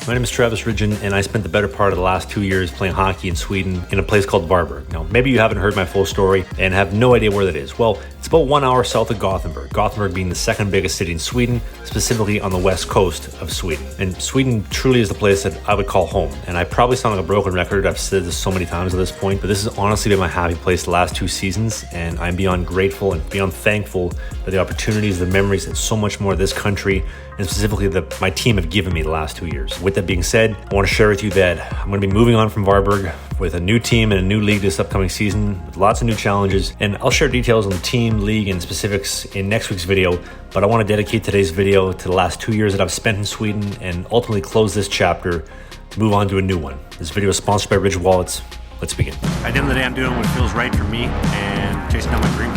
My name is Travis Ridgen, and I spent the better part of the last 2 years playing hockey in Sweden in a place called Varberg. Now, maybe you haven't heard my full story and have no idea where that is. Well, it's about 1 hour south of Gothenburg, Gothenburg being the second biggest city in Sweden, specifically on the west coast of Sweden. And Sweden truly is the place that I would call home. And I probably sound like a broken record, I've said this so many times at this point, but this has honestly been my happy place the last 2 seasons, and I'm beyond grateful and beyond thankful for the opportunities, the memories, and so much more this country, and specifically my team have given me the last 2 years. With that being said, I want to share with you that I'm going to be moving on from Varberg with a new team and a new league this upcoming season with lots of new challenges, and I'll share details on the team, league, and specifics in next week's video. But I want to dedicate today's video to the last 2 years that I've spent in Sweden and ultimately close this chapter, move on to a new one. This video is sponsored by Ridge Wallets. Let's begin. At the end of the day, I'm doing what feels right for me and chasing down my dream.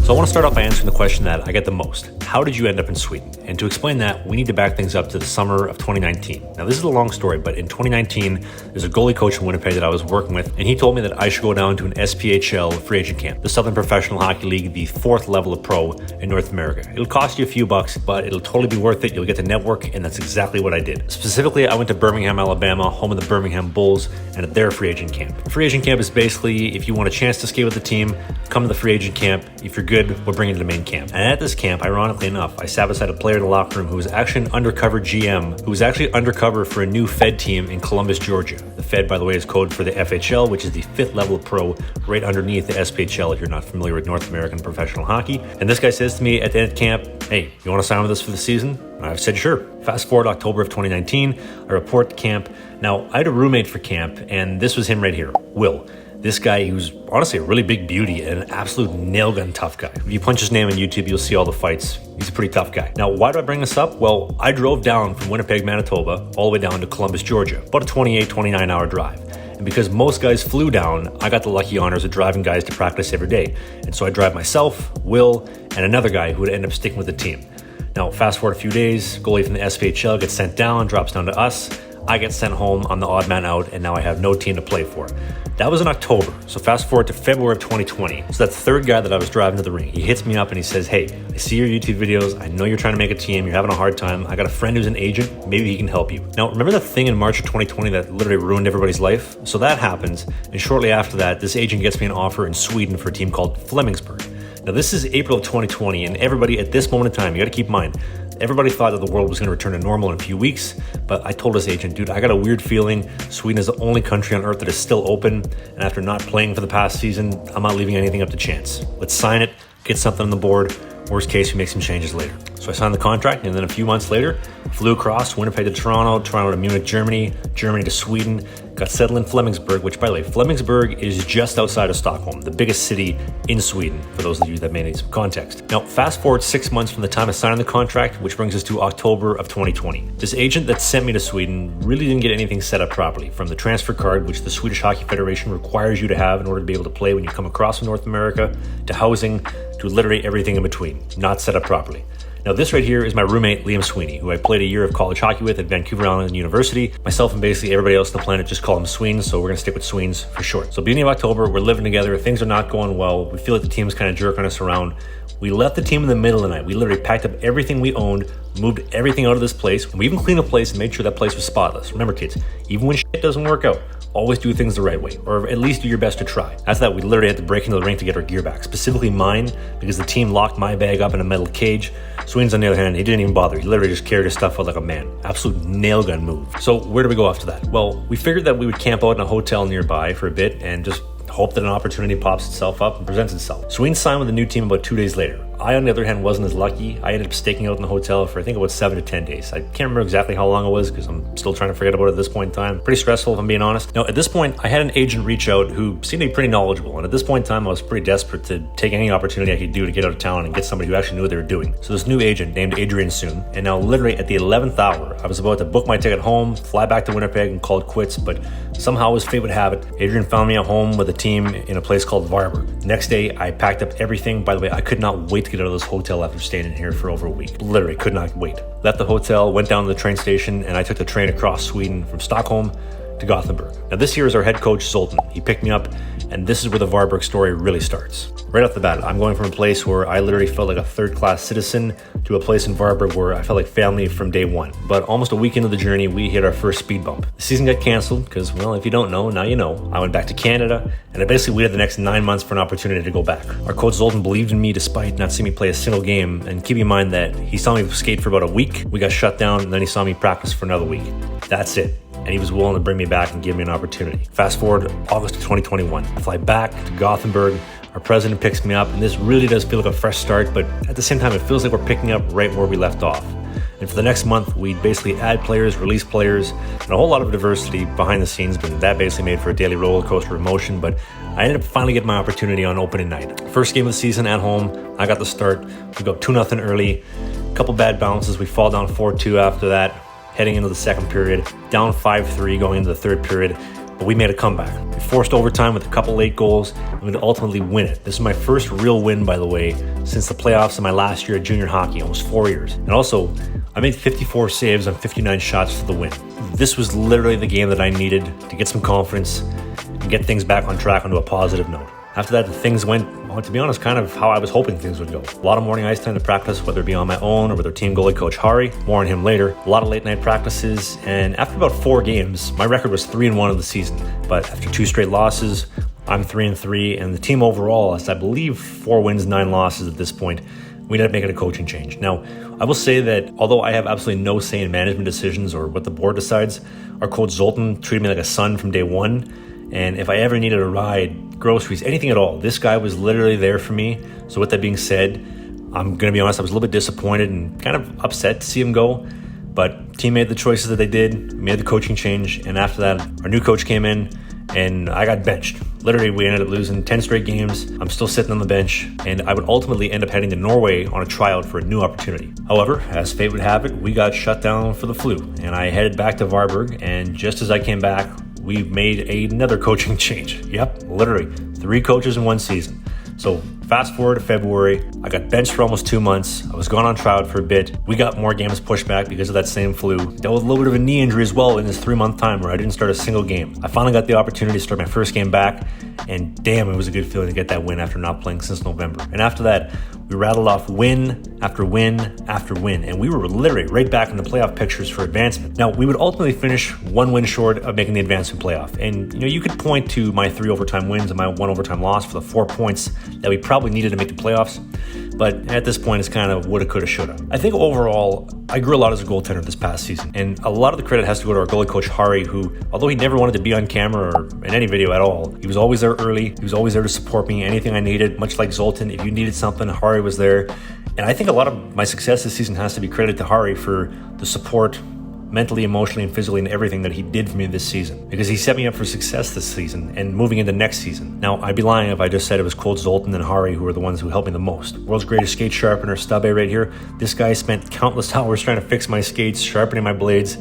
So I want to start off by answering the question that I get the most. How did you end up in Sweden? And to explain that, we need to back things up to the summer of 2019. Now, this is a long story, but in 2019, there's a goalie coach in Winnipeg that I was working with, and he told me that I should go down to an SPHL free agent camp, the Southern Professional Hockey League, the 4th level of pro in North America. It'll cost you a few bucks, but it'll totally be worth it. You'll get to network, and that's exactly what I did. Specifically, I went to Birmingham, Alabama, home of the Birmingham Bulls, and at their free agent camp. A free agent camp is basically, if you want a chance to skate with the team, come to the free agent camp. If you're good, we'll bring you to the main camp. And at this camp, ironically enough, I sat beside a player in the locker room who was actually an undercover GM, who was actually undercover for a new Fed team in Columbus, Georgia. The Fed, by the way, is code for the FHL, which is the 5th level of pro, right underneath the SPHL if you're not familiar with North American professional hockey. And this guy says to me at the end of camp, "Hey, you want to sign with us for the season?" And I've said, sure. Fast forward October of 2019, I report to camp. Now, I had a roommate for camp, and this was him right here, Will. This guy, he was honestly a really big beauty and an absolute nail-gun tough guy. If you punch his name on YouTube, you'll see all the fights. He's a pretty tough guy. Now, why do I bring this up? Well, I drove down from Winnipeg, Manitoba, all the way down to Columbus, Georgia, about a 28, 29-hour drive. And because most guys flew down, I got the lucky honors of driving guys to practice every day. And so I drive myself, Will, and another guy who would end up sticking with the team. Now, fast forward a few days, goalie from the SPHL gets sent down, drops down to us. I get sent home, I'm the odd man out, and now I have no team to play for. That was in October, so fast forward to February of 2020. So that third guy that I was driving to the ring, he hits me up and he says, "Hey, I see your YouTube videos, I know you're trying to make a team, you're having a hard time, I got a friend who's an agent, maybe he can help you." Now, remember that thing in March of 2020 that literally ruined everybody's life? So that happens, and shortly after that, this agent gets me an offer in Sweden for a team called Flemingsberg. Now, this is April of 2020, and everybody at this moment in time, you gotta keep in mind, everybody thought that the world was going to return to normal in a few weeks, but I told this agent, dude, I got a weird feeling Sweden is the only country on earth that is still open, and after not playing for the past season, I'm not leaving anything up to chance. Let's sign it, get something on the board. Worst case, we make some changes later. So I signed the contract, and then a few months later, flew across Winnipeg to Toronto, Toronto to Munich, Germany, Germany to Sweden, got settled in Flemingsberg, which, by the way, Flemingsberg is just outside of Stockholm, the biggest city in Sweden, for those of you that may need some context. Now, fast forward 6 months from the time of signing the contract, which brings us to October of 2020. This agent that sent me to Sweden really didn't get anything set up properly, from the transfer card, which the Swedish Hockey Federation requires you to have in order to be able to play when you come across from North America, to housing, to literally everything in between, not set up properly. Now, this right here is my roommate, Liam Sweeney, who I played a year of college hockey with at Vancouver Island University. Myself and basically everybody else on the planet just call him Sweens, so we're going to stick with Sweens for short. So beginning of October, we're living together. Things are not going well. We feel like the team's kind of jerking us around. We left the team in the middle of the night. We literally packed up everything we owned, moved everything out of this place, and we even cleaned the place and made sure that place was spotless. Remember, kids, even when shit doesn't work out, always do things the right way, or at least do your best to try. After that, we literally had to break into the rink to get our gear back, specifically mine, because the team locked my bag up in a metal cage. Sweens, on the other hand, he didn't even bother. He literally just carried his stuff out like a man. Absolute nail gun move. So where do we go after that? Well, we figured that we would camp out in a hotel nearby for a bit and just hope that an opportunity pops itself up and presents itself. Sweens signed with the new team about 2 days later. I, on the other hand, wasn't as lucky. I ended up staking out in the hotel for I think about 7 to 10 days. I can't remember exactly how long it was because I'm still trying to forget about it at this point in time. Pretty stressful, if I'm being honest. Now, at this point, I had an agent reach out who seemed to be pretty knowledgeable. And at this point in time, I was pretty desperate to take any opportunity I could do to get out of town and get somebody who actually knew what they were doing. So this new agent named Adrian Soon, and now literally at the 11th hour, I was about to book my ticket home, fly back to Winnipeg and call it quits, but somehow as fate would have it, Adrian found me at home with a team in a place called Varberg. Next day, I packed up everything. By the way, I could not wait to get out of this hotel after staying in here for over a week. Literally could not wait. Left the hotel, went down to the train station, and I took the train across Sweden from Stockholm to Gothenburg. Now this year is our head coach, Zoltan. He picked me up, and this is where the Varberg story really starts. Right off the bat, I'm going from a place where I literally felt like a third-class citizen to a place in Varberg where I felt like family from day one. But almost a week into the journey, we hit our first speed bump. The season got canceled because, well, if you don't know, now you know. I went back to Canada, and I basically waited the next 9 months for an opportunity to go back. Our coach Zoltan believed in me despite not seeing me play a single game, and keep in mind that he saw me skate for about a week, we got shut down, and then he saw me practice for another week. That's it. And he was willing to bring me back and give me an opportunity. Fast forward August of 2021. I fly back to Gothenburg. Our president picks me up, and this really does feel like a fresh start, but at the same time, it feels like we're picking up right where we left off. And for the next month, we basically add players, release players, and a whole lot of diversity behind the scenes, but that basically made for a daily roller coaster of emotion. But I ended up finally getting my opportunity on opening night. First game of the season at home, I got the start. We go 2-0 early, a couple bad bounces. We fall down 4-2 after that, heading into the second period, down 5-3 going into the third period. But we made a comeback. We forced overtime with a couple late goals, and we would ultimately win it. This is my first real win, by the way, since the playoffs in my last year at junior hockey, almost 4 years. And also, I made 54 saves on 59 shots for the win. This was literally the game that I needed to get some confidence and get things back on track onto a positive note. After that, things went, well, to be honest, kind of how I was hoping things would go. A lot of morning ice time to practice, whether it be on my own or with our team goalie coach Hari. More on him later. A lot of late night practices, and after about 4 games, my record was 3-1 of the season. But after 2 straight losses, I'm 3-3, and the team overall is, I believe, 4 wins, 9 losses at this point. We ended up making a coaching change. Now, I will say that although I have absolutely no say in management decisions or what the board decides, our coach Zoltan treated me like a son from day one. And if I ever needed a ride, groceries, anything at all, this guy was literally there for me. So with that being said, I'm going to be honest, I was a little bit disappointed and kind of upset to see him go. But team made the choices that they did, made the coaching change. And after that, our new coach came in and I got benched. Literally, we ended up losing 10 straight games. I'm still sitting on the bench, and I would ultimately end up heading to Norway on a tryout for a new opportunity. However, as fate would have it, we got shut down for the flu, and I headed back to Varberg, and just as I came back, we made another coaching change. Yep, literally, 3 coaches in 1 season. So fast forward to February, I got benched for almost 2 months. I was gone on tryout for a bit. We got more games pushed back because of that same flu. Dealt with a little bit of a knee injury as well in this 3-month time where I didn't start a single game. I finally got the opportunity to start my first game back, and damn, it was a good feeling to get that win after not playing since November. And after that, we rattled off win after win after win, and we were literally right back in the playoff pictures for advancement. Now, we would ultimately finish 1 win short of making the advancement playoff. And, you could point to my 3 overtime wins and my 1 overtime loss for the 4 points that we probably needed to make the playoffs. But at this point, it's kind of woulda, coulda, shoulda. I think overall, I grew a lot as a goaltender this past season. And a lot of the credit has to go to our goalie coach, Hari, who, although he never wanted to be on camera or in any video at all, he was always there early. He was always there to support me, anything I needed, much like Zoltan. If you needed something, Hari was there. And I think a lot of my success this season has to be credited to Hari for the support, mentally, emotionally, and physically, and everything that he did for me this season, because he set me up for success this season and moving into next season. Now, I'd be lying if I just said it was Coach Zoltan and Hari who were the ones who helped me the most. World's greatest skate sharpener, Stubbe right here. This guy spent countless hours trying to fix my skates, sharpening my blades.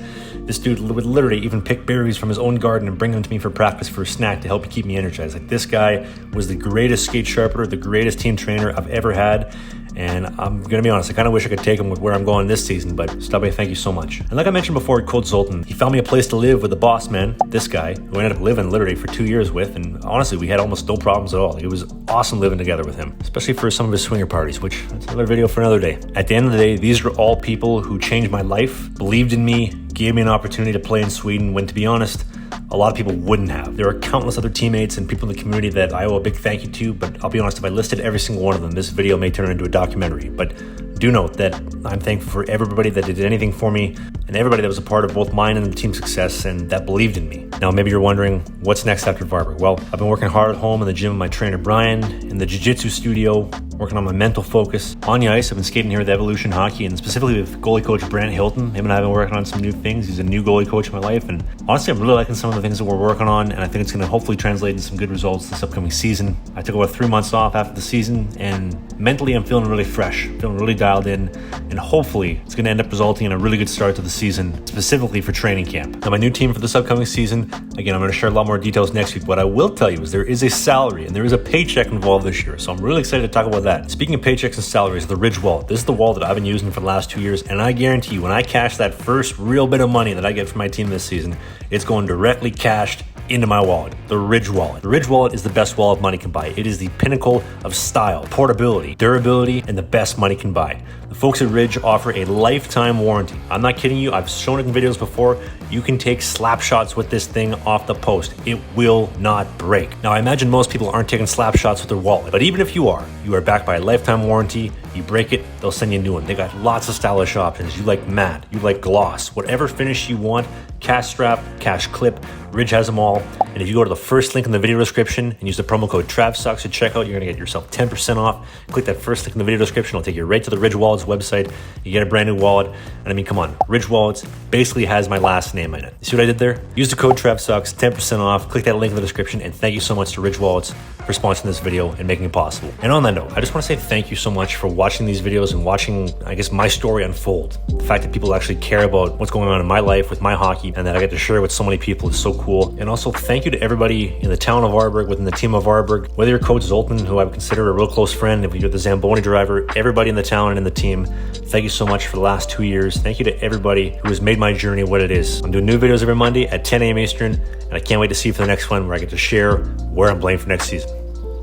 This dude would literally even pick berries from his own garden and bring them to me for practice for a snack to help keep me energized. Like, this guy was the greatest skate sharpener, the greatest team trainer I've ever had. And I'm going to be honest, I kind of wish I could take him with where I'm going this season, but Stubbe, thank you so much. And like I mentioned before, Coach Zoltan, he found me a place to live with the boss man, this guy, who I ended up living literally for 2 years with, and honestly, we had almost no problems at all. It was awesome living together with him, especially for some of his swinger parties, which that's another video for another day. At the end of the day, these are all people who changed my life, believed in me, gave me an opportunity to play in Sweden when, to be honest, a lot of people wouldn't have. There are countless other teammates and people in the community that I owe a big thank you to, but I'll be honest, if I listed every single one of them, this video may turn into a documentary. But do note that I'm thankful for everybody that did anything for me and everybody that was a part of both mine and the team's success and that believed in me. Now, maybe you're wondering, what's next after Varberg? Well, I've been working hard at home in the gym with my trainer, Brian, in the jiu-jitsu studio, working on my mental focus. On the ice, I've been skating here with Evolution Hockey, and specifically with goalie coach Brant Hilton. Him and I have been working on some new things. He's a new goalie coach in my life, and honestly, I'm really liking some of the things that we're working on, and I think it's going to hopefully translate into some good results this upcoming season. I took about 3 months off after the season, and mentally, I'm feeling really fresh, feeling really dialed in, and hopefully, it's going to end up resulting in a really good start to the season, specifically for training camp. Now, my new team for this upcoming season, again, I'm going to share a lot more details next week. What I will tell you is there is a salary and there is a paycheck involved this year, so I'm really excited to talk about that. Speaking of paychecks and salaries, the Ridge wallet. This is the wallet that I've been using for the last 2 years, and I guarantee you, when I cash that first real bit of money that I get from my team this season, it's going directly cashed into my wallet, the Ridge wallet. The Ridge wallet is the best wallet money can buy. It is the pinnacle of style, portability, durability, and the best money can buy. The folks at Ridge offer a lifetime warranty. I'm not kidding you. I've shown it in videos before. You can take slap shots with this thing off the post. It will not break. Now, I imagine most people aren't taking slap shots with their wallet, but even if you are backed by a lifetime warranty. You break it, they'll send you a new one. They got lots of stylish options. You like matte, you like gloss, whatever finish you want, cash strap, cash clip, Ridge has them all. And if you go to the first link in the video description and use the promo code TRAVSUCKS at checkout, you're gonna get yourself 10% off. Click that first link in the video description. It'll take you right to the Ridge Wallet's website. You get a brand new wallet. And I mean, come on, Ridge Wallets basically has my last name in it. You see what I did there? Use the code TRAVSUCKS, 10% off. Click that link in the description. And thank you so much to Ridge Wallets for sponsoring this video and making it possible. And on that note, I just wanna say thank you so much for watching these videos and watching, I guess, my story unfold. The fact that people actually care about what's going on in my life with my hockey and that I get to share with so many people is so cool. And also thank you to everybody in the town of Varberg, within the team of Varberg, whether you're Coach Zoltan, who I would consider a real close friend, if you're the Zamboni driver, everybody in the town and in the team, thank you so much for the last 2 years. Thank you to everybody who has made my journey what it is. I'm doing new videos every Monday at 10 a.m. Eastern, and I can't wait to see you for the next one where I get to share where I'm playing for next season.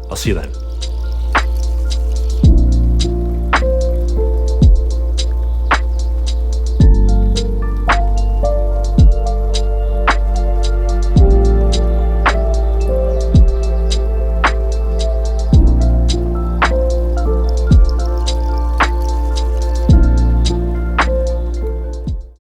I'll see you then.